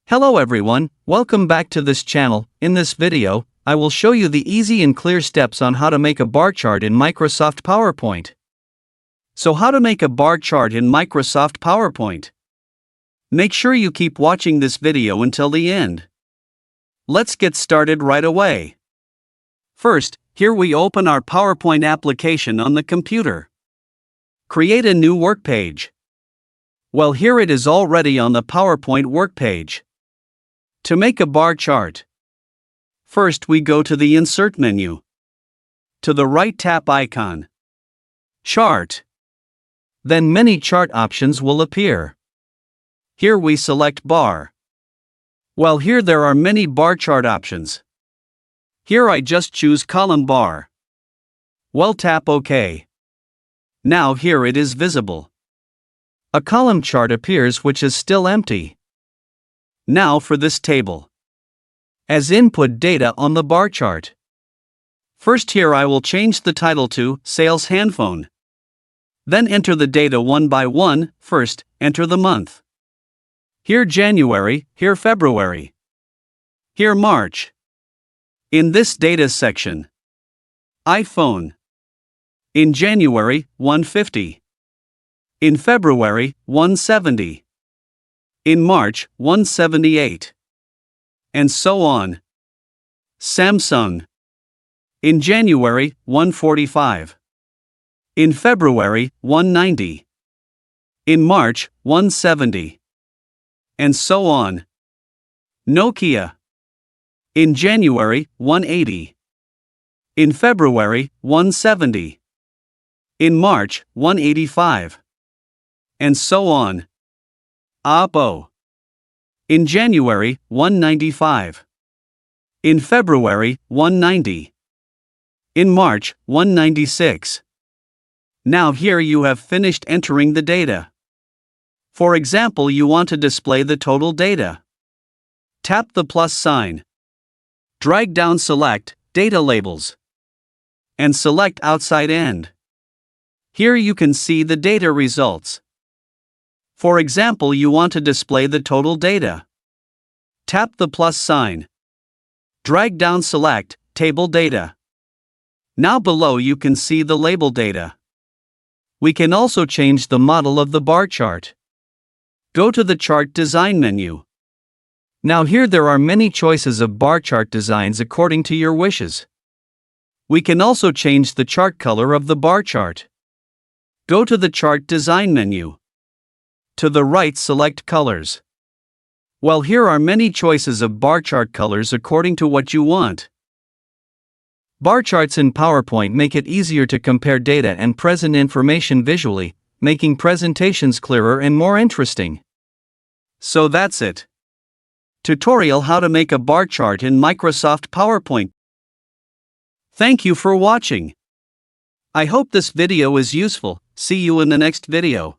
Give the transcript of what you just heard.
Hello everyone, welcome back to this channel. In this video, I will show you the easy and clear steps on how to make a bar chart in Microsoft PowerPoint. So how to make a bar chart in Microsoft PowerPoint? Make sure you keep watching this video until the end. Let's get started right away. First, here we open our PowerPoint application on the computer. Create a new work page. Well, here it is already on the PowerPoint work page. To make a bar chart, first we go to the Insert menu. To the right, tap icon Chart. Then many chart options will appear. Here we select Bar. Well, here there are many bar chart options. Here I just choose Column Bar. Well, tap OK. Now here it is visible. A column chart appears which is still empty. Now for this table. As input data on the bar chart. First here I will change the title to Sales Handphone. Then enter the data one by one. First, enter the month. Here January, here February. Here March. In this data section. iPhone. In January, 150. In February, 170. In March, 178. And so on. Samsung. In January, 145. In February, 190. In March, 170. And so on. Nokia. In January, 180. In February, 170. In March, 185. And so on. Oppo. In January, 195. In February, 190. In March, 196. Now here you have finished entering the data. For example, you want to display the total data. Tap the plus sign. Drag down, select Data Labels. And select Outside End. Here you can see the data results. For example, you want to display the total data. Tap the plus sign. Drag down, select Table Data. Now below you can see the label data. We can also change the model of the bar chart. Go to the Chart Design menu. Now here there are many choices of bar chart designs according to your wishes. We can also change the chart color of the bar chart. Go to the Chart Design menu. To the right, select Colors. Well, here are many choices of bar chart colors according to what you want. Bar charts in PowerPoint make it easier to compare data and present information visually, making presentations clearer and more interesting. So that's it. Tutorial how to make a bar chart in Microsoft PowerPoint. Thank you for watching. I hope this video is useful. See you in the next video.